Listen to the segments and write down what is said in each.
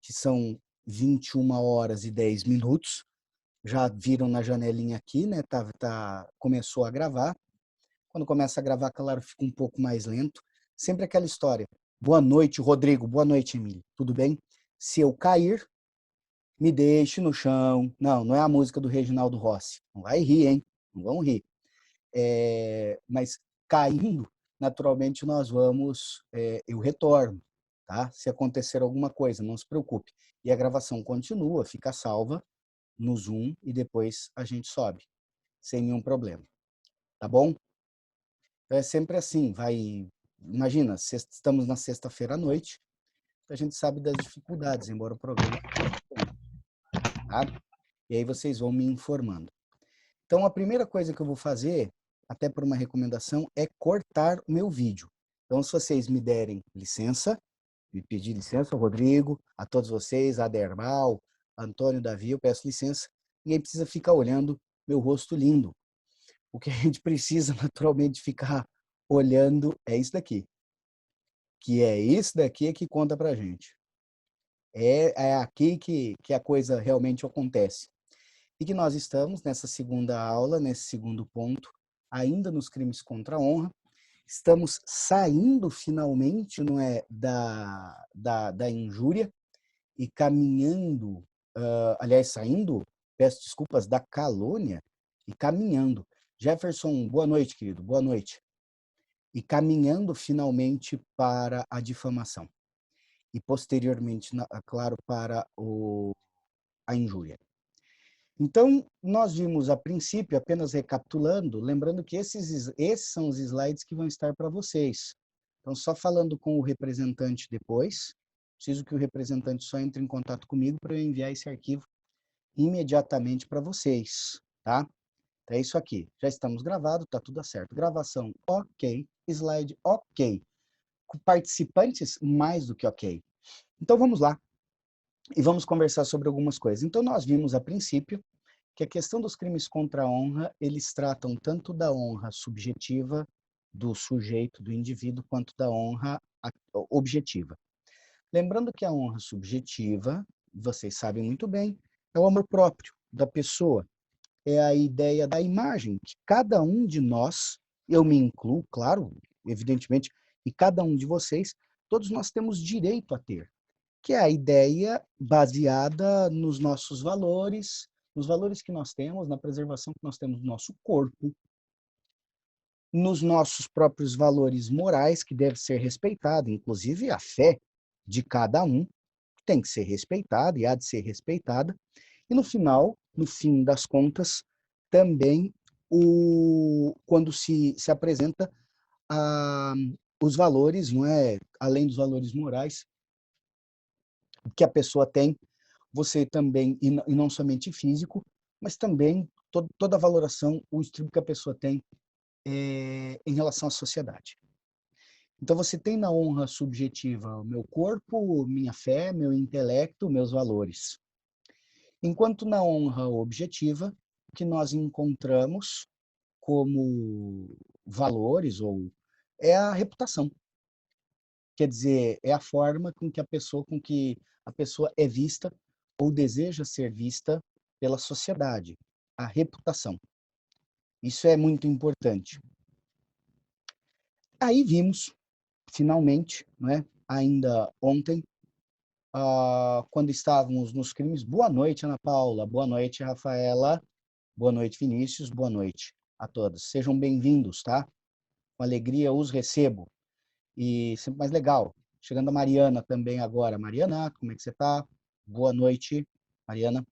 que são 21h10. Já viram na janelinha aqui, né? Começou a gravar. Quando começa a gravar, claro, fica um pouco mais lento. Sempre aquela história. Boa noite, Rodrigo. Boa noite, Emílio. Tudo bem? Se eu cair, me deixe no chão. Não, não é a música do Reginaldo Rossi. Não vai rir, hein? Não vão rir. Mas caindo, naturalmente eu retorno, tá? Se acontecer alguma coisa, não se preocupe. E a gravação continua, fica salva no Zoom e depois a gente sobe, sem nenhum problema, tá bom? Então é sempre assim, imagina, estamos na sexta-feira à noite, a gente sabe das dificuldades, embora o programa fique, tá? E aí vocês vão me informando. Então, a primeira coisa que eu vou fazer, até por uma recomendação, é cortar o meu vídeo. Então, se vocês me derem licença, me pedir licença, Rodrigo, a todos vocês, a Dermal, Antônio, Davi, eu peço licença. Ninguém precisa ficar olhando meu rosto lindo. O que a gente precisa, naturalmente, ficar olhando é isso daqui. Que é isso daqui que conta pra gente. É aqui que a coisa realmente acontece. E que nós estamos nessa segunda aula, nesse segundo ponto, ainda nos crimes contra a honra. Estamos saindo finalmente, não é, da injúria e caminhando, aliás, saindo, peço desculpas, da calúnia e caminhando. Jefferson, boa noite, querido, boa noite. E caminhando finalmente para a difamação. E posteriormente, claro, para a injúria. Então, nós vimos a princípio, apenas recapitulando, lembrando que esses são os slides que vão estar para vocês. Então, só falando com o representante depois, preciso que o representante só entre em contato comigo para eu enviar esse arquivo imediatamente para vocês, tá? Então, é isso aqui. Já estamos gravados, tá tudo certo. Gravação ok, slide ok. Participantes mais do que ok. Então, vamos lá. E vamos conversar sobre algumas coisas. Então, nós vimos a princípio que a questão dos crimes contra a honra, eles tratam tanto da honra subjetiva do sujeito, do indivíduo, quanto da honra objetiva. Lembrando que a honra subjetiva, vocês sabem muito bem, é o amor próprio da pessoa, é a ideia da imagem que cada um de nós, eu me incluo, claro, evidentemente, e cada um de vocês, todos nós temos direito a ter, que é a ideia baseada nos nossos valores, nos valores que nós temos, na preservação que nós temos do nosso corpo, nos nossos próprios valores morais, que deve ser respeitado, inclusive a fé de cada um tem que ser respeitada e há de ser respeitada, e no final, no fim das contas, também quando se apresenta os valores, não é, além dos valores morais que a pessoa tem, você também, e não somente físico, mas também toda a valoração, o estudo que a pessoa tem em relação à sociedade. Então, você tem na honra subjetiva o meu corpo, minha fé, meu intelecto, meus valores. Enquanto na honra objetiva, o que nós encontramos como valores é a reputação. Quer dizer, é a forma com que a pessoa é vista ou deseja ser vista pela sociedade, a reputação. Isso é muito importante. Aí vimos, finalmente, né, ainda ontem, quando estávamos nos crimes. Boa noite, Ana Paula. Boa noite, Rafaela. Boa noite, Vinícius. Boa noite a todos. Sejam bem-vindos, tá? Com alegria os recebo. E sempre mais legal. Chegando a Mariana também agora. Mariana, como é que você está? Boa noite, Mariana.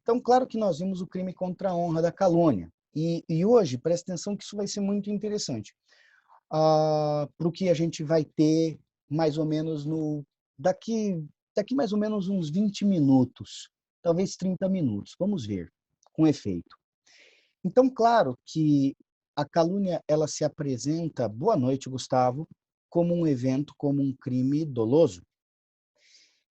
Então, claro que nós vimos o crime contra a honra da calúnia. E hoje, presta atenção que isso vai ser muito interessante. Para o que a gente vai ter mais ou menos daqui mais ou menos uns 20 minutos, talvez 30 minutos. Vamos ver, com efeito. Então, claro que a calúnia ela se apresenta, boa noite, Gustavo, como um evento, como um crime doloso,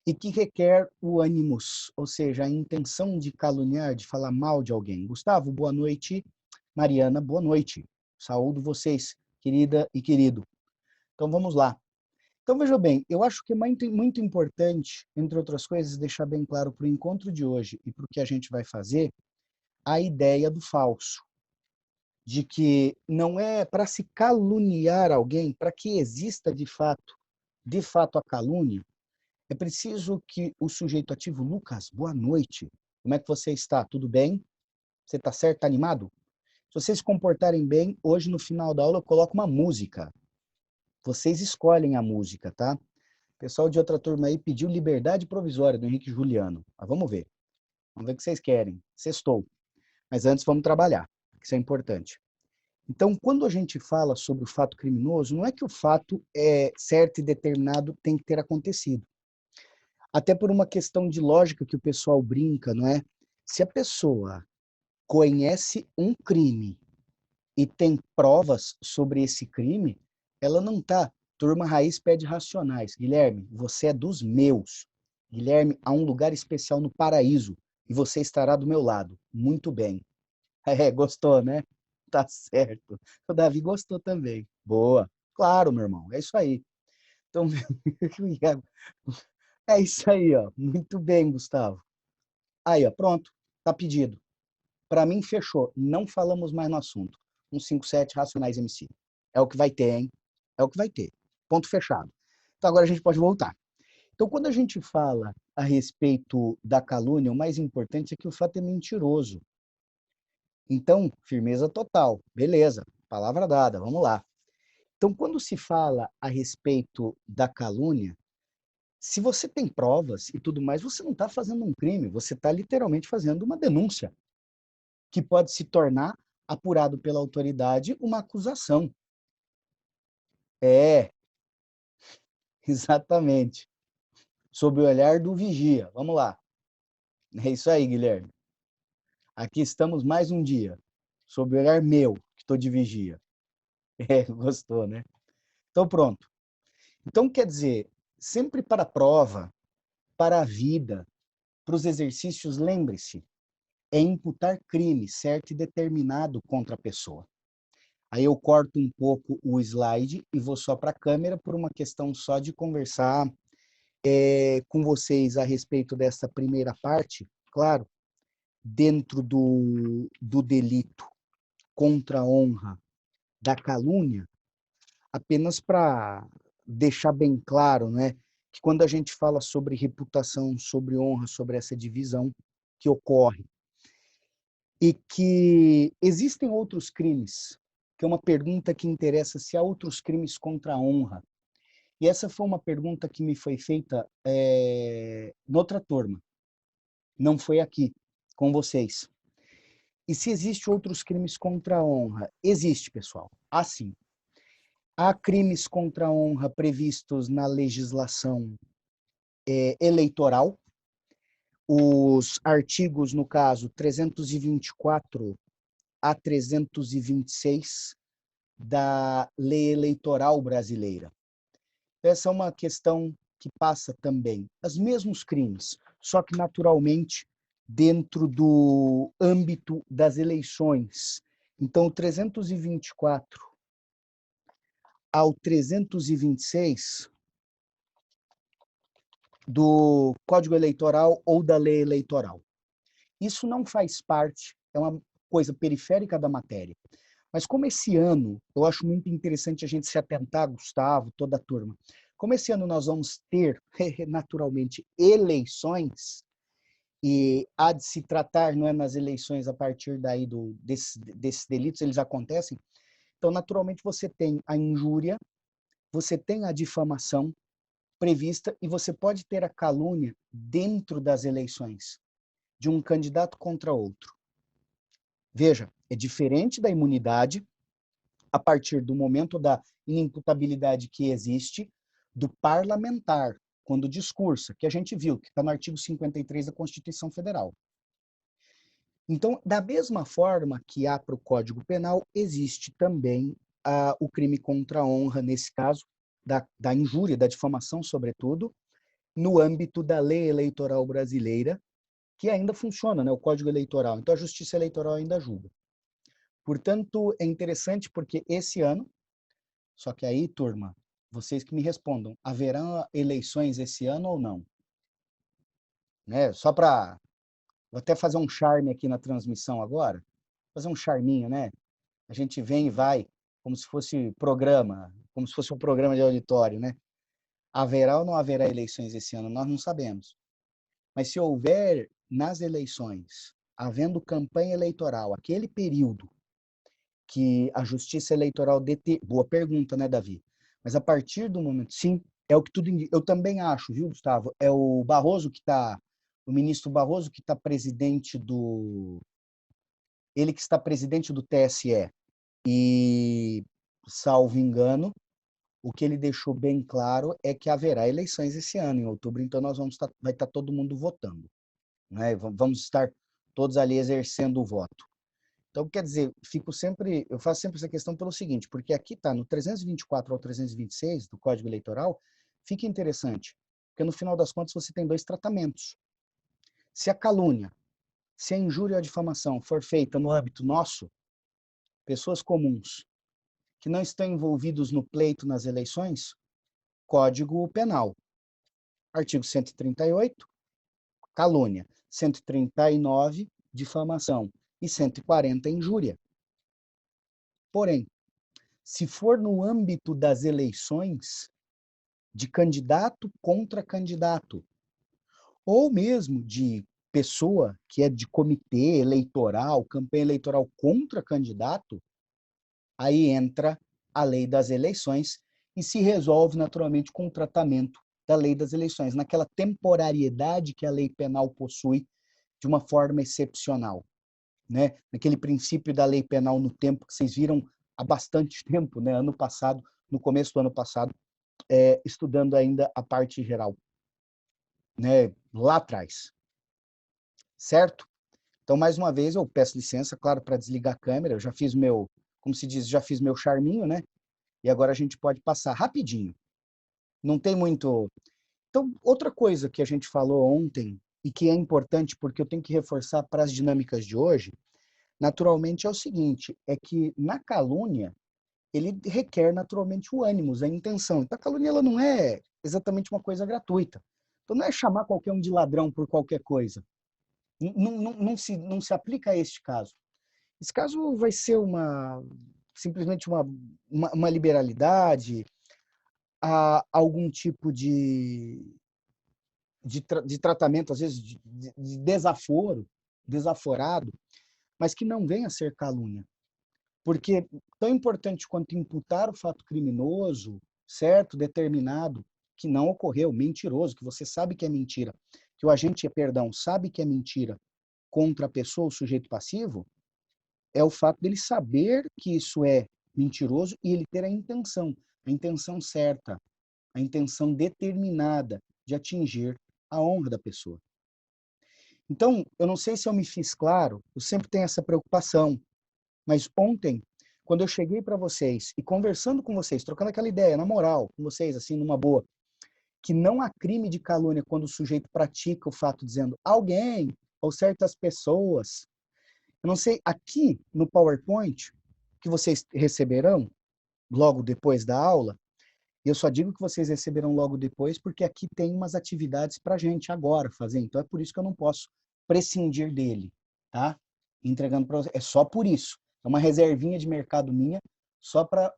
e que requer o ânimos, ou seja, a intenção de caluniar, de falar mal de alguém. Gustavo, boa noite. Mariana, boa noite. Saúdo vocês, querida e querido. Então, vamos lá. Então, veja bem, eu acho que é muito importante, entre outras coisas, deixar bem claro para o encontro de hoje e para o que a gente vai fazer, a ideia do falso. De que não é para se caluniar alguém, para que exista de fato a calúnia, é preciso que o sujeito ativo, Lucas, boa noite. Como é que você está? Tudo bem? Você está certo? Está animado? Se vocês se comportarem bem, hoje no final da aula eu coloco uma música. Vocês escolhem a música, tá? O pessoal de outra turma aí pediu liberdade provisória do Henrique Juliano. Mas vamos ver. Vamos ver o que vocês querem. Sextou. Mas antes vamos trabalhar. Isso é importante. Então, quando a gente fala sobre o fato criminoso, não é que o fato é certo e determinado tem que ter acontecido. Até por uma questão de lógica que o pessoal brinca, não é? Se a pessoa conhece um crime e tem provas sobre esse crime, ela não tá. Turma Raiz pede racionais. Guilherme, você é dos meus. Guilherme, há um lugar especial no paraíso e você estará do meu lado. Muito bem. É, gostou, né? Tá certo. O Davi gostou também. Boa. Claro, meu irmão. É isso aí. Então, é isso aí, ó. Muito bem, Gustavo. Aí, ó, pronto. Tá pedido. Para mim, fechou. Não falamos mais no assunto. 157 Racionais MC. É o que vai ter, hein? É o que vai ter. Ponto fechado. Então, agora a gente pode voltar. Então, quando a gente fala a respeito da calúnia, o mais importante é que o fato é mentiroso. Então, firmeza total. Beleza. Palavra dada. Vamos lá. Então, quando se fala a respeito da calúnia, se você tem provas e tudo mais, você não está fazendo um crime, você está literalmente fazendo uma denúncia, que pode se tornar, apurado pela autoridade, uma acusação. É, exatamente. Sob o olhar do vigia. Vamos lá. É isso aí, Guilherme. Aqui estamos mais um dia. Sob o olhar meu, que estou de vigia. É, gostou, né? Então, pronto. Então, quer dizer, sempre para a prova, para a vida, para os exercícios, lembre-se, é imputar crime certo e determinado contra a pessoa. Aí eu corto um pouco o slide e vou só para a câmera por uma questão só de conversar com vocês a respeito dessa primeira parte, claro, dentro do delito contra a honra da calúnia, apenas para deixar bem claro, né, que quando a gente fala sobre reputação, sobre honra, sobre essa divisão que ocorre, e que existem outros crimes, que é uma pergunta que interessa se há outros crimes contra a honra. E essa foi uma pergunta que me foi feita noutra turma, não foi aqui, com vocês. E se existe outros crimes contra a honra? Existe, pessoal. Há sim. Há crimes contra a honra previstos na legislação eleitoral, os artigos, no caso, 324 a 326 da Lei Eleitoral Brasileira. Essa é uma questão que passa também os mesmos crimes, só que naturalmente dentro do âmbito das eleições. Então, o 324 ao 326 do Código Eleitoral ou da Lei Eleitoral. Isso não faz parte, é uma coisa periférica da matéria. Mas como esse ano, eu acho muito interessante a gente se atentar, Gustavo, toda a turma, como esse ano nós vamos ter, naturalmente, eleições, e há de se tratar, não é, nas eleições a partir daí desses delitos, eles acontecem, então, naturalmente, você tem a injúria, você tem a difamação prevista e você pode ter a calúnia dentro das eleições, de um candidato contra outro. Veja, é diferente da imunidade, a partir do momento da inimputabilidade que existe, do parlamentar, quando discursa, que a gente viu, que está no artigo 53 da Constituição Federal. Então, da mesma forma que há para o Código Penal, existe também o crime contra a honra, nesse caso, da injúria, da difamação, sobretudo, no âmbito da lei eleitoral brasileira, que ainda funciona, né, o Código Eleitoral. Então, a Justiça Eleitoral ainda julga. Portanto, é interessante porque esse ano, só que aí, turma, vocês que me respondam, haverá eleições esse ano ou não? Né? Só para... Vou até fazer um charme aqui na transmissão agora, fazer um charminho, né? A gente vem e vai, como se fosse programa, como se fosse um programa de auditório, né? Haverá ou não haverá eleições esse ano? Nós não sabemos. Mas se houver nas eleições, havendo campanha eleitoral, aquele período que a Justiça Eleitoral boa pergunta, né, Davi? Mas a partir do momento, sim, é o que tudo indica. Eu também acho, viu, Gustavo? É o Barroso que está, o ministro Barroso que está presidente do, ele que está presidente do TSE. E, salvo engano, o que ele deixou bem claro é que haverá eleições esse ano, em outubro, então nós vai estar todo mundo votando, né? Vamos estar todos ali exercendo o voto. Então, quer dizer, eu faço sempre essa questão pelo seguinte, porque aqui está no 324 ao 326 do Código Eleitoral, fica interessante, porque no final das contas você tem dois tratamentos. Se a calúnia, se a injúria ou a difamação for feita no âmbito nosso, pessoas comuns que não estão envolvidos no pleito nas eleições, Código Penal, artigo 138, calúnia, 139, difamação e 140, injúria. Porém, se for no âmbito das eleições, de candidato contra candidato, ou mesmo de pessoa que é de comitê eleitoral, campanha eleitoral contra candidato, aí entra a lei das eleições e se resolve naturalmente com o tratamento da lei das eleições, naquela temporariedade que a lei penal possui de uma forma excepcional, né? Naquele princípio da lei penal no tempo que vocês viram há bastante tempo, né? Ano passado, no começo do ano passado, estudando ainda a parte geral, né? Lá atrás, certo? Então, mais uma vez, eu peço licença, claro, para desligar a câmera. Eu já fiz meu, como se diz, já fiz meu charminho, né? E agora a gente pode passar rapidinho. Não tem muito. Então, outra coisa que a gente falou ontem e que é importante porque eu tenho que reforçar para as dinâmicas de hoje, naturalmente é o seguinte, é que na calúnia ele requer naturalmente o ânimos, a intenção. Então, a calúnia ela não é exatamente uma coisa gratuita. Então, não é chamar qualquer um de ladrão por qualquer coisa. Não se aplica a este caso. Esse caso vai ser simplesmente uma liberalidade, algum tipo de tratamento, às vezes, de desaforo, desaforado, mas que não venha a ser calúnia. Porque tão importante quanto imputar o fato criminoso, certo, determinado, que não ocorreu, mentiroso, que você sabe que é mentira, que o agente, perdão, sabe que é mentira contra a pessoa, o sujeito passivo, é o fato dele saber que isso é mentiroso e ele ter a intenção certa, a intenção determinada de atingir a honra da pessoa. Então, eu não sei se eu me fiz claro, eu sempre tenho essa preocupação, mas ontem, quando eu cheguei para vocês e conversando com vocês, trocando aquela ideia, na moral, com vocês, assim, numa boa, que não há crime de calúnia quando o sujeito pratica o fato dizendo alguém ou certas pessoas. Eu não sei, aqui no PowerPoint, que vocês receberão logo depois da aula, eu só digo que vocês receberão logo depois porque aqui tem umas atividades para a gente agora fazer, então é por isso que eu não posso prescindir dele, tá? Entregando para vocês. É só por isso. É uma reservinha de mercado minha, só para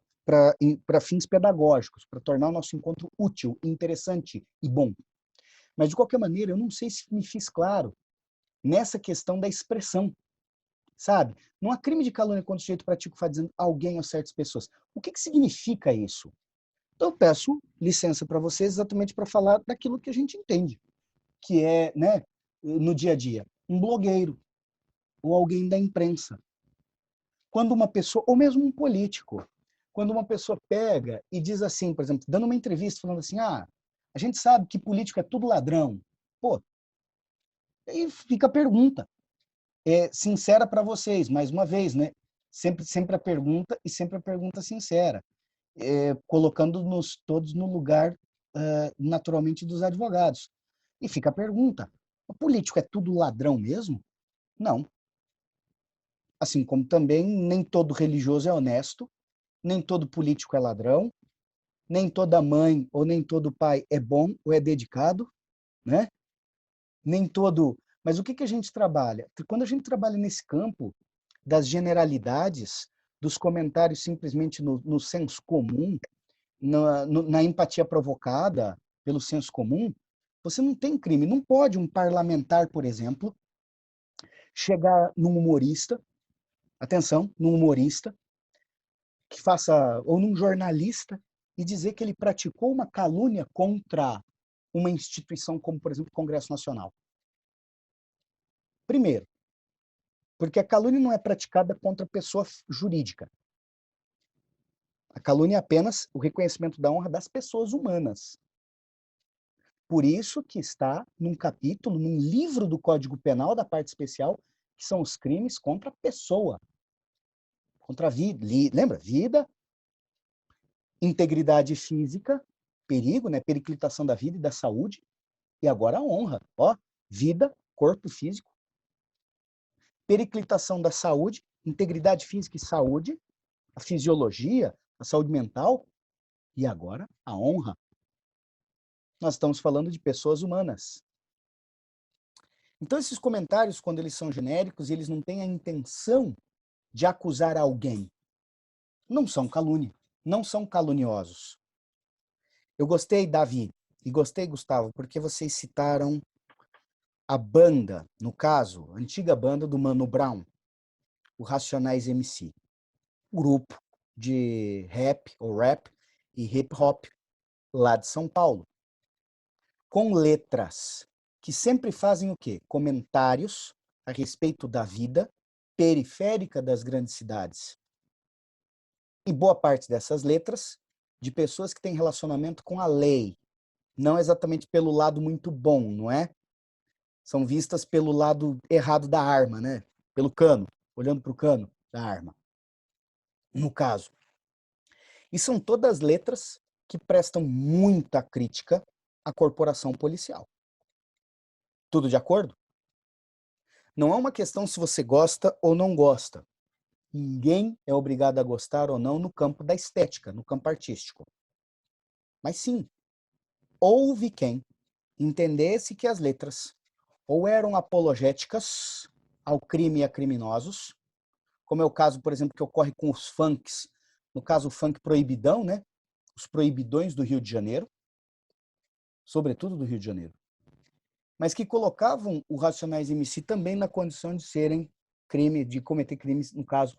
fins pedagógicos, para tornar o nosso encontro útil, interessante e bom. Mas, de qualquer maneira, eu não sei se me fiz claro nessa questão da expressão, sabe? Não há crime de calúnia quando o sujeito pratica o fato dizendo alguém ou certas pessoas. O que significa isso? Então, eu peço licença para vocês exatamente para falar daquilo que a gente entende, que é, né, no dia a dia, um blogueiro ou alguém da imprensa. Quando uma pessoa, ou mesmo um político, quando uma pessoa pega e diz assim, por exemplo, dando uma entrevista falando assim, a gente sabe que político é tudo ladrão. Pô, aí fica a pergunta, sincera para vocês, mais uma vez, né? Sempre a pergunta e sempre a pergunta sincera, colocando-nos todos no lugar, naturalmente, dos advogados. E fica a pergunta, o político é tudo ladrão mesmo? Não. Assim como também nem todo religioso é honesto, nem todo político é ladrão, nem toda mãe ou nem todo pai é bom ou é dedicado, né? Nem todo... Mas o que que a gente trabalha? Quando a gente trabalha nesse campo das generalidades, dos comentários simplesmente no senso comum, na empatia provocada pelo senso comum, você não tem crime. Não pode um parlamentar, por exemplo, chegar num humorista, atenção, num humorista, que faça, ou num jornalista, e dizer que ele praticou uma calúnia contra uma instituição como, por exemplo, o Congresso Nacional. Primeiro, porque a calúnia não é praticada contra pessoa jurídica. A calúnia é apenas o reconhecimento da honra das pessoas humanas. Por isso que está num capítulo, num livro do Código Penal, da parte especial, que são os crimes contra a pessoa. Contra a vida. Lembra? Vida, integridade física, perigo, né? Periclitação da vida e da saúde. E agora a honra. Ó, vida, corpo físico, periclitação da saúde, integridade física e saúde, a fisiologia, a saúde mental, e agora a honra. Nós estamos falando de pessoas humanas. Então, esses comentários, quando eles são genéricos, eles não têm a intenção de acusar alguém. Não são calúnia, não são caluniosos. Eu gostei, Davi, e gostei, Gustavo, porque vocês citaram a banda, no caso, a antiga banda do Mano Brown, o Racionais MC. Grupo de rap ou rap e hip hop lá de São Paulo. Com letras que sempre fazem o quê? Comentários a respeito da vida periférica das grandes cidades. E boa parte dessas letras de pessoas que têm relacionamento com a lei, não exatamente pelo lado muito bom, não é? São vistas pelo lado errado da arma, né? Pelo cano, olhando para o cano da arma, no caso. E são todas letras que prestam muita crítica à corporação policial. Tudo de acordo? Não é uma questão se você gosta ou não gosta. Ninguém é obrigado a gostar ou não no campo da estética, no campo artístico. Mas sim, houve quem entendesse que as letras ou eram apologéticas ao crime e a criminosos, como é o caso, por exemplo, que ocorre com os funks, no caso o funk proibidão, né? Os proibidões do Rio de Janeiro, sobretudo do Rio de Janeiro, mas que colocavam o Racionais MC também na condição de serem crime, de cometer crimes, no caso,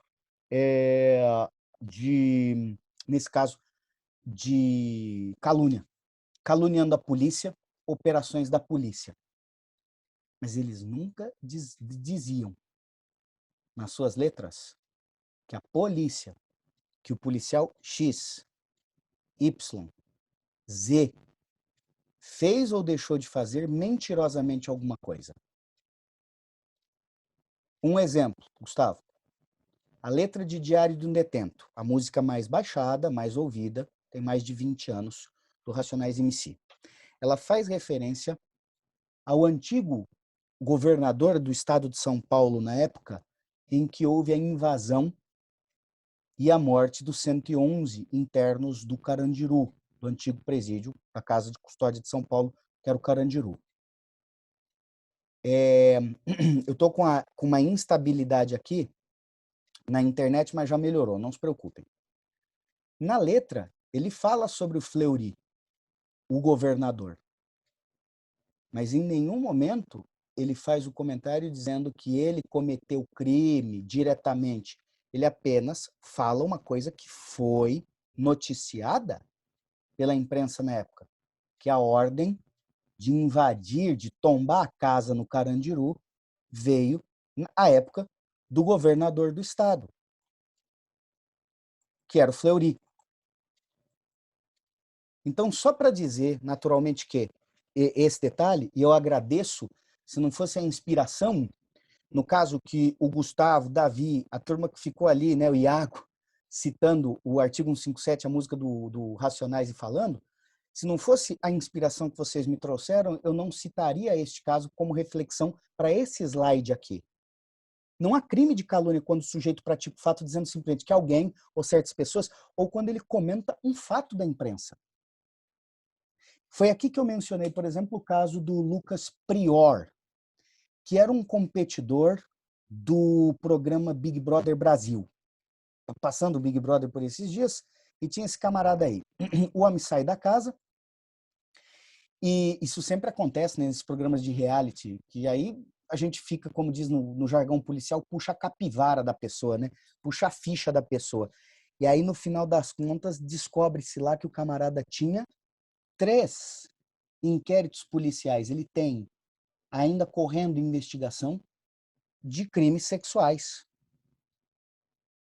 nesse caso, de calúnia, caluniando a polícia, operações da polícia. Mas eles nunca diziam, nas suas letras, que a polícia, que o policial X, Y, Z, fez ou deixou de fazer mentirosamente alguma coisa. Um exemplo, Gustavo. A letra de Diário de um Detento, a música mais baixada, mais ouvida, tem mais de 20 anos, do Racionais MC. Ela faz referência ao antigo governador do estado de São Paulo na época em que houve a invasão e a morte dos 111 internos do Carandiru, do antigo presídio da Casa de Custódia de São Paulo, que era o Carandiru. Eu estou com uma instabilidade aqui na internet, mas já melhorou, não se preocupem. Na letra, ele fala sobre o Fleury, o governador. Mas em nenhum momento ele faz o comentário dizendo que ele cometeu crime diretamente. Ele apenas fala uma coisa que foi noticiada pela imprensa na época, que a ordem de invadir, de tombar a casa no Carandiru, veio na época do governador do estado, que era o Fleury. Então, só para dizer, naturalmente, que esse detalhe, e eu agradeço, se não fosse a inspiração, no caso que o Gustavo, Davi, a turma que ficou ali, né, o Iago, citando o artigo 157, a música do Racionais e falando, se não fosse a inspiração que vocês me trouxeram, eu não citaria este caso como reflexão para esse slide aqui. Não há crime de calúnia quando o sujeito pratica o fato dizendo simplesmente que alguém ou certas pessoas, ou quando ele comenta um fato da imprensa. Foi aqui que eu mencionei, por exemplo, o caso do Lucas Prior, que era um competidor do programa Big Brother Brasil. Passando o Big Brother por esses dias, e tinha esse camarada aí. O homem sai da casa, e isso sempre acontece, né, nesses programas de reality, que aí a gente fica, como diz no jargão policial, puxa a capivara da pessoa, né? Puxa a ficha da pessoa. E aí, no final das contas, descobre-se lá que o camarada tinha 3 inquéritos policiais. Ele tem ainda correndo investigação de crimes sexuais.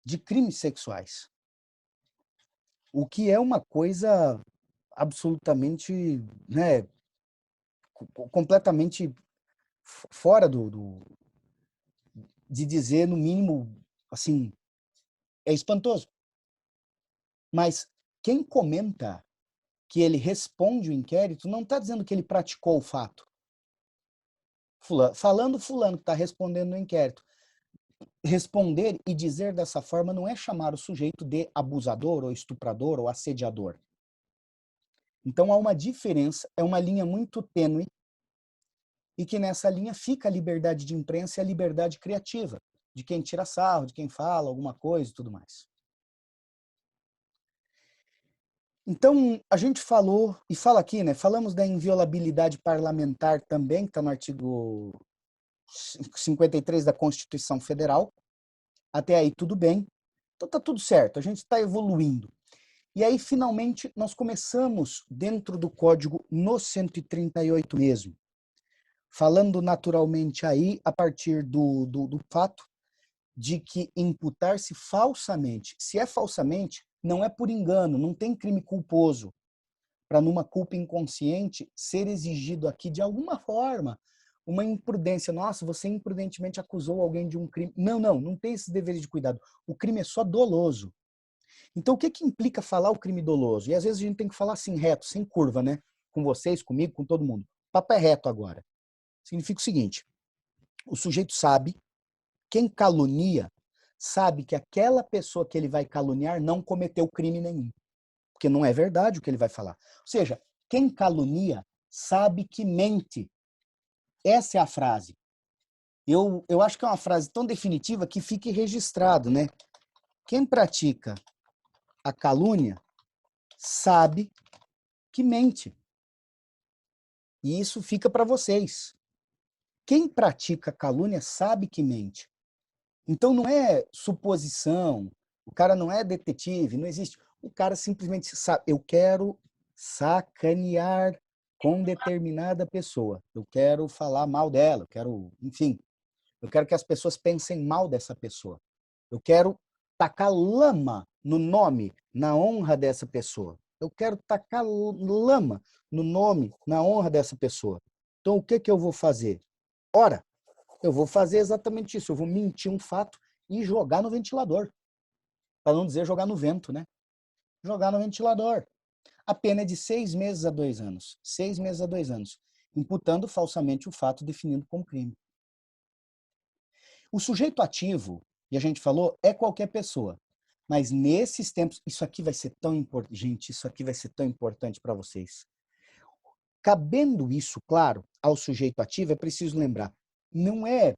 De crimes sexuais. O que é uma coisa absolutamente, né, completamente fora de dizer, no mínimo, assim, é espantoso. Mas quem comenta que ele responde o inquérito não está dizendo que ele praticou o fato. Falando fulano que está respondendo no inquérito. Responder e dizer dessa forma não é chamar o sujeito de abusador ou estuprador ou assediador. Então há uma diferença, é uma linha muito tênue, e que nessa linha fica a liberdade de imprensa e a liberdade criativa, de quem tira sarro, de quem fala alguma coisa e tudo mais. Então, a gente falou, e fala aqui, né? Falamos da inviolabilidade parlamentar também, que está no artigo 53 da Constituição Federal. Até aí tudo bem. Então está tudo certo, a gente está evoluindo. E aí, finalmente, nós começamos dentro do código no 138 mesmo. Falando naturalmente aí, a partir do fato de que imputar-se falsamente. Se é falsamente, não é por engano, não tem crime culposo, para numa culpa inconsciente ser exigido aqui de alguma forma uma imprudência. Nossa, você imprudentemente acusou alguém de um crime. Não tem esse dever de cuidado. O crime é só doloso. Então, o que implica falar o crime doloso? E às vezes a gente tem que falar assim, reto, sem curva, né? Com vocês, comigo, com todo mundo. O papo é reto agora. Significa o seguinte, o sujeito sabe, quem calunia, sabe que aquela pessoa que ele vai caluniar não cometeu crime nenhum. Porque não é verdade o que ele vai falar. Ou seja, quem calunia sabe que mente. Essa é a frase. Eu acho que é uma frase tão definitiva que fique registrado, né? Quem pratica a calúnia sabe que mente. E isso fica para vocês. Quem pratica calúnia sabe que mente. Então não é suposição, o cara não é detetive, não existe. O cara simplesmente sabe, eu quero sacanear com determinada pessoa. Eu quero falar mal dela, eu quero, enfim, eu quero que as pessoas pensem mal dessa pessoa. Eu quero tacar lama no nome, na honra dessa pessoa. Eu quero tacar lama no nome, na honra dessa pessoa. Então o que eu vou fazer? Ora, eu vou fazer exatamente isso. Eu vou mentir um fato e jogar no ventilador. Para não dizer jogar no vento, né? Jogar no ventilador. A pena é de 6 meses a 2 anos. 6 meses a 2 anos. Imputando falsamente o fato definido como crime. O sujeito ativo, e a gente falou, é qualquer pessoa. Mas nesses tempos, isso aqui vai ser tão importante. Gente, isso aqui vai ser tão importante para vocês. Cabendo isso, claro, ao sujeito ativo, é preciso lembrar. Não é.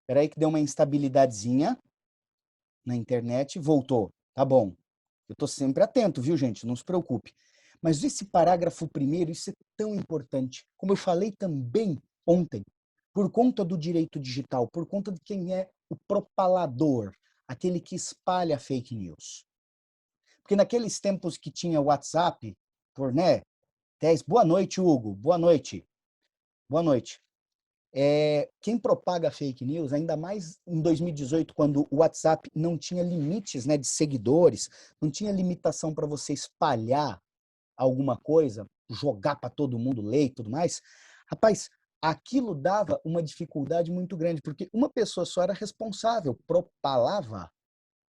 Peraí que deu uma instabilidadezinha na internet, voltou. Tá bom. Eu estou sempre atento, viu, gente? Não se preocupe. Mas esse parágrafo primeiro, isso é tão importante. Como eu falei também ontem, por conta do direito digital, por conta de quem é o propalador, aquele que espalha fake news. Porque naqueles tempos que tinha WhatsApp, por, né, 10, boa noite, Hugo, boa noite. Boa noite. Quem propaga fake news, ainda mais em 2018, quando o WhatsApp não tinha limites, né, de seguidores, não tinha limitação para você espalhar alguma coisa, jogar para todo mundo ler e tudo mais, rapaz, aquilo dava uma dificuldade muito grande, porque uma pessoa só era responsável, propalava,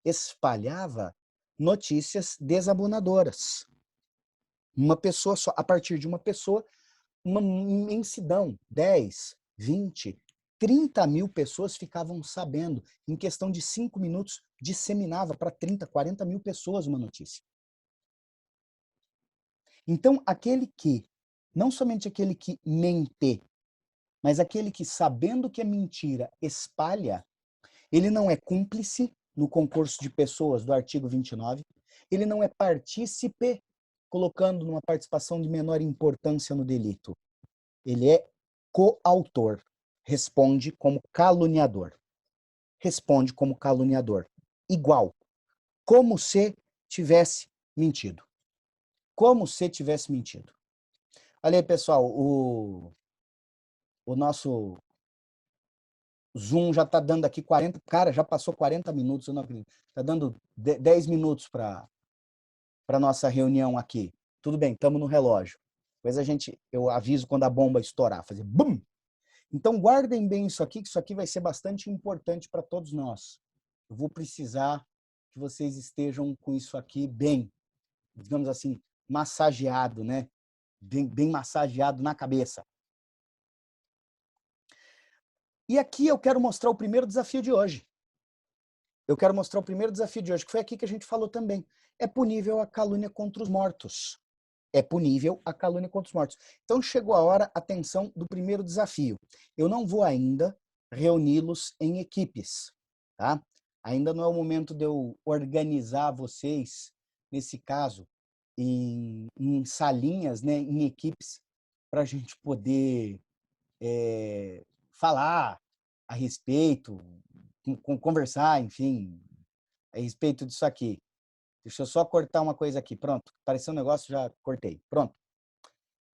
espalhava notícias desabonadoras. Uma pessoa só, a partir de uma pessoa, uma imensidão, 10, 20, 30 mil pessoas ficavam sabendo. Em questão de 5 minutos, disseminava para 30, 40 mil pessoas uma notícia. Então, não somente aquele que mente, mas aquele que, sabendo que é mentira, espalha, ele não é cúmplice no concurso de pessoas do artigo 29, ele não é partícipe, colocando numa participação de menor importância no delito. Ele é coautor, responde como caluniador. Responde como caluniador. Igual, como se tivesse mentido. Como se tivesse mentido. Olha aí, pessoal, o nosso Zoom já está dando aqui 40... Cara, já passou 40 minutos, eu não acredito. Está dando 10 minutos para a nossa reunião aqui. Tudo bem, estamos no relógio. Depois eu aviso quando a bomba estourar, fazer BUM! Então, guardem bem isso aqui, que isso aqui vai ser bastante importante para todos nós. Eu vou precisar que vocês estejam com isso aqui bem, digamos assim, massageado, né? Bem massageado na cabeça. E aqui eu quero mostrar o primeiro desafio de hoje. Que foi aqui que a gente falou também. É punível a calúnia contra os mortos. É punível a calúnia contra os mortos. Então chegou a hora, atenção, do primeiro desafio. Eu não vou ainda reuni-los em equipes, tá? Ainda não é o momento de eu organizar vocês, nesse caso, em salinhas, né, em equipes, para a gente poder falar a respeito, conversar, enfim, a respeito disso aqui. Deixa eu só cortar uma coisa aqui. Pronto. Apareceu um negócio, já cortei. Pronto.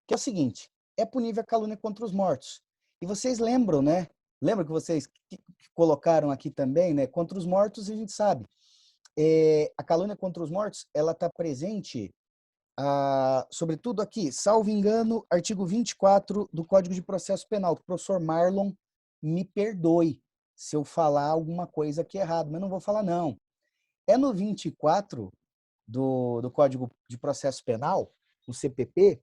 Que é o seguinte, é punível a calúnia contra os mortos. E vocês lembram, né? Lembra que vocês que colocaram aqui também, né? Contra os mortos, a gente sabe. A calúnia contra os mortos, ela está presente, sobretudo aqui, salvo engano, artigo 24 do Código de Processo Penal. O professor Marlon me perdoe se eu falar alguma coisa aqui errado, mas não vou falar, não. É no 24 do Código de Processo Penal, o CPP,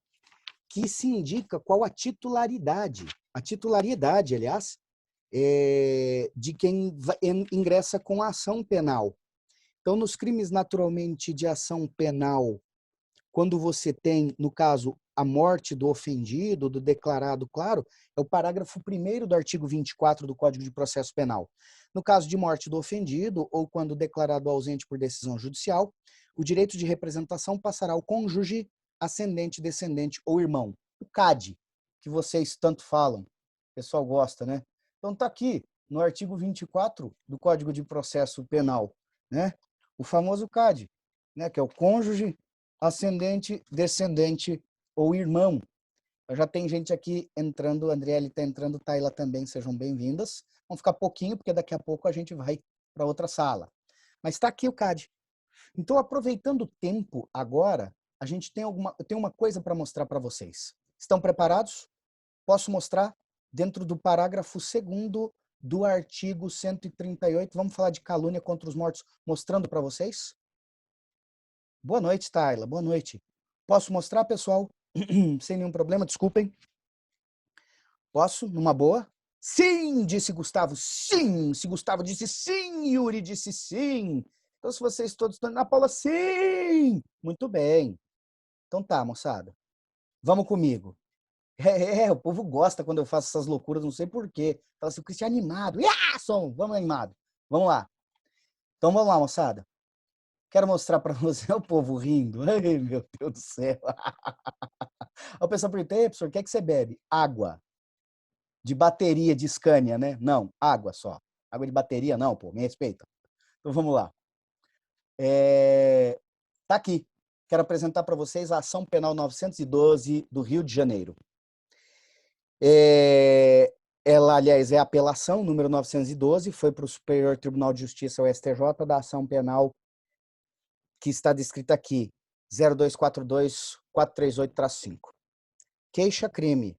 que se indica qual a titularidade, aliás, de quem ingressa com a ação penal. Então, nos crimes naturalmente de ação penal, quando você tem, no caso, a morte do ofendido, do declarado, claro, é o parágrafo 1º do artigo 24 do Código de Processo Penal. No caso de morte do ofendido, ou quando declarado ausente por decisão judicial, o direito de representação passará ao cônjuge, ascendente, descendente ou irmão. O CAD, que vocês tanto falam. O pessoal gosta, né? Então tá aqui, no artigo 24 do Código de Processo Penal, né? O famoso CAD, né? Que é o cônjuge, ascendente, descendente ou irmão. Já tem gente aqui entrando, a Andriele está entrando, Tayla também, sejam bem-vindas. Vamos ficar pouquinho, porque daqui a pouco a gente vai para outra sala. Mas está aqui o CAD. Então, aproveitando o tempo agora, eu tenho uma coisa para mostrar para vocês. Estão preparados? Posso mostrar? Dentro do parágrafo 2º do artigo 138, vamos falar de calúnia contra os mortos, mostrando para vocês? Boa noite, Tayla. Boa noite. Posso mostrar, pessoal? Sem nenhum problema, desculpem. Posso? Numa boa? Sim, disse Gustavo. Sim. Se Gustavo disse sim, Yuri disse sim. Então, se vocês todos estão... Ana Paula, sim! Muito bem. Então tá, moçada. Vamos comigo. O povo gosta quando eu faço essas loucuras, não sei porquê. Fala assim, o Cristian animado. Vamos animado. Vamos lá. Então vamos lá, moçada. Quero mostrar para você o povo rindo. Ai, meu Deus do céu. O pessoal pergunta, professor, o que é que você bebe? Água. De bateria de Scania, né? Não, água só. Água de bateria não, pô, me respeita. Então vamos lá. Tá aqui. Quero apresentar para vocês a Ação Penal 912 do Rio de Janeiro. Ela, aliás, é a apelação número 912, foi para o Superior Tribunal de Justiça, o STJ, da ação penal que está descrita aqui, 0242-438-5. Queixa-crime.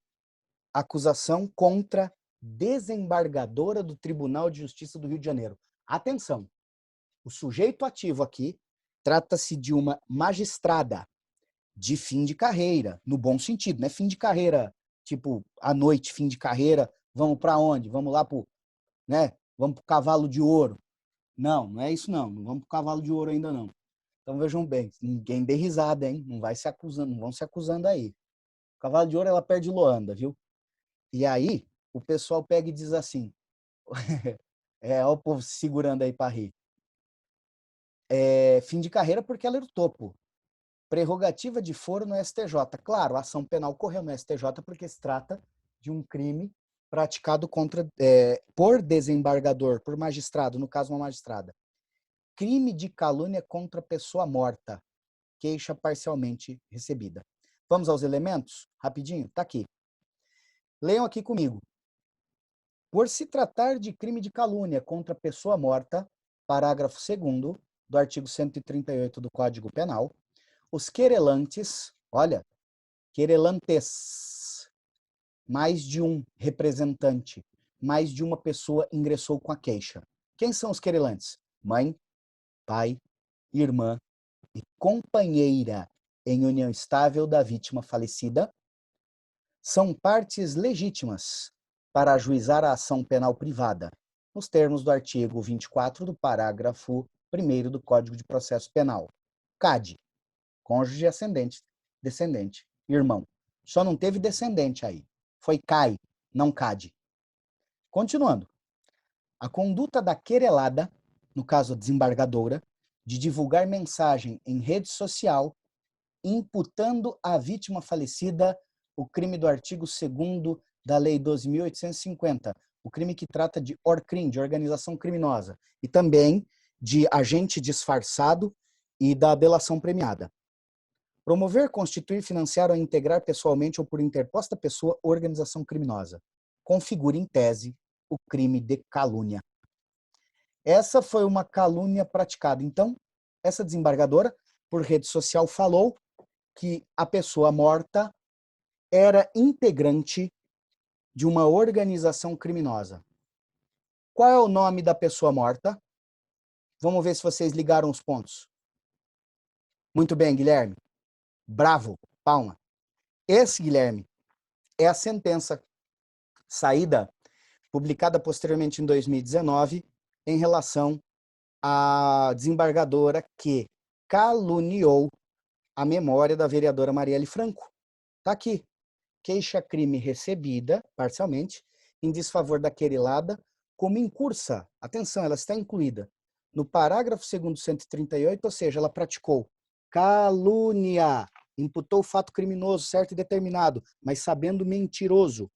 Acusação contra desembargadora do Tribunal de Justiça do Rio de Janeiro. Atenção, o sujeito ativo aqui trata-se de uma magistrada de fim de carreira, no bom sentido, não é fim de carreira, tipo, à noite, fim de carreira, Vamos para onde? Vamos lá para, né? Vamos para o cavalo de ouro. Não, não é isso não. Não vamos para o cavalo de ouro ainda não. Então vejam bem, ninguém dê risada, hein? Não vai se acusando, não vão se acusando aí. O cavalo de ouro ela perde Loanda, viu? E aí o pessoal pega e diz assim, olha o povo se segurando aí para rir. Fim de carreira porque ela era o topo. Prerrogativa de foro no STJ. Claro, a ação penal correu no STJ porque se trata de um crime praticado por desembargador, por magistrado, no caso uma magistrada. Crime de calúnia contra pessoa morta, queixa parcialmente recebida. Vamos aos elementos? Rapidinho, tá aqui. Leiam aqui comigo. Por se tratar de crime de calúnia contra pessoa morta, parágrafo 2º do artigo 138 do Código Penal, os querelantes, olha, querelantes, mais de um representante, mais de uma pessoa ingressou com a queixa. Quem são os querelantes? Mãe, pai, irmã e companheira em união estável da vítima falecida são partes legítimas para ajuizar a ação penal privada, nos termos do artigo 24 do parágrafo 1º do Código de Processo Penal. CAD, cônjuge ascendente, descendente, irmão. Só não teve descendente aí. Foi CAI, não CAD. Continuando. A conduta da querelada, no caso a desembargadora, de divulgar mensagem em rede social imputando à vítima falecida o crime do artigo 2º da Lei 12.850, o crime que trata de ORCRIM, de organização criminosa, e também de agente disfarçado e da delação premiada. Promover, constituir, financiar ou integrar pessoalmente ou por interposta pessoa organização criminosa. Configura em tese o crime de calúnia. Essa foi uma calúnia praticada. Então, essa desembargadora, por rede social, falou que a pessoa morta era integrante de uma organização criminosa. Qual é o nome da pessoa morta? Vamos ver se vocês ligaram os pontos. Muito bem, Guilherme. Bravo, palma. Esse, Guilherme, é a sentença saída, publicada posteriormente em 2019, em relação à desembargadora que caluniou a memória da vereadora Marielle Franco. Está aqui. Queixa-crime recebida, parcialmente, em desfavor da querelada, como incursa. Atenção, ela está incluída no parágrafo 2º do 138, ou seja, ela praticou calúnia, imputou fato criminoso certo e determinado, mas sabendo mentiroso,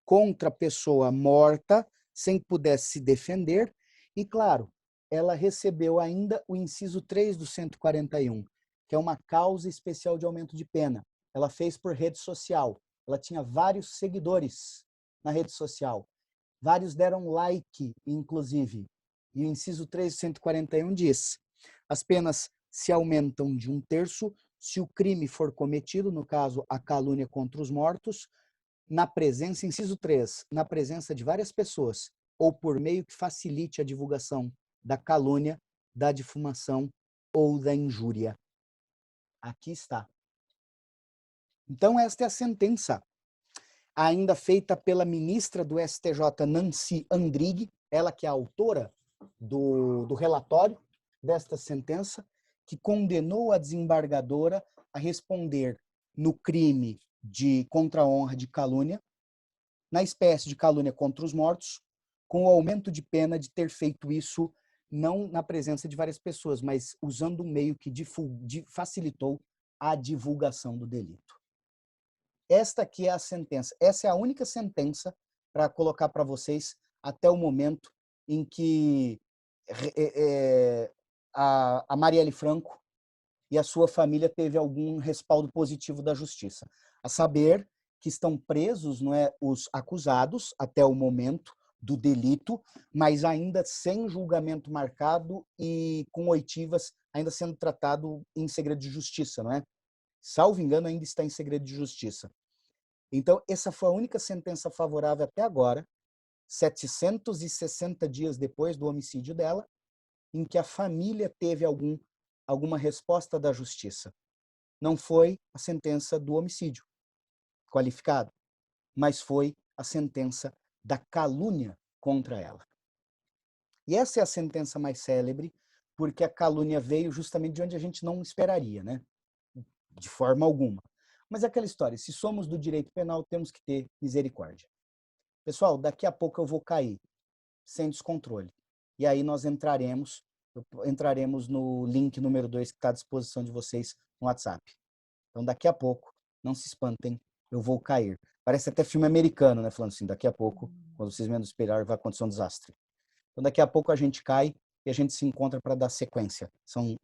contra a pessoa morta, sem que pudesse se defender, e claro, ela recebeu ainda o inciso 3 do 141, que é uma causa especial de aumento de pena. Ela fez por rede social, ela tinha vários seguidores na rede social, vários deram like, inclusive, e o inciso 3 do 141 diz: as penas se aumentam de 1/3 se o crime for cometido, no caso, a calúnia contra os mortos, na presença, inciso 3, na presença de várias pessoas, ou por meio que facilite a divulgação da calúnia, da difamação ou da injúria. Aqui está. Então, esta é a sentença, ainda feita pela ministra do STJ, Nancy Andrighi, ela que é a autora do relatório desta sentença, que condenou a desembargadora a responder no crime de contra a honra de calúnia, na espécie de calúnia contra os mortos, com o aumento de pena de ter feito isso não na presença de várias pessoas, mas usando um meio que facilitou a divulgação do delito. Esta aqui é a sentença. Essa é a única sentença para colocar para vocês até o momento em que a Marielle Franco e a sua família teve algum respaldo positivo da justiça. A saber que estão presos, não é, os acusados até o momento do delito, mas ainda sem julgamento marcado e com oitivas ainda sendo tratado em segredo de justiça, não é? Salvo engano, ainda está em segredo de justiça. Então, essa foi a única sentença favorável até agora, 760 dias depois do homicídio dela, em que a família teve alguma resposta da justiça. Não foi a sentença do homicídio qualificado, mas foi a sentença da calúnia contra ela. E essa é a sentença mais célebre, porque a calúnia veio justamente de onde a gente não esperaria, né? De forma alguma. Mas é aquela história, se somos do direito penal, temos que ter misericórdia. Pessoal, daqui a pouco eu vou cair, sem descontrole. E aí nós entraremos no link número 2 que está à disposição de vocês no WhatsApp. Então, daqui a pouco, não se espantem, eu vou cair. Parece até filme americano, né? Falando assim, daqui a pouco, quando vocês menos esperar, vai acontecer um desastre. Então, daqui a pouco a gente cai e a gente se encontra para dar sequência. São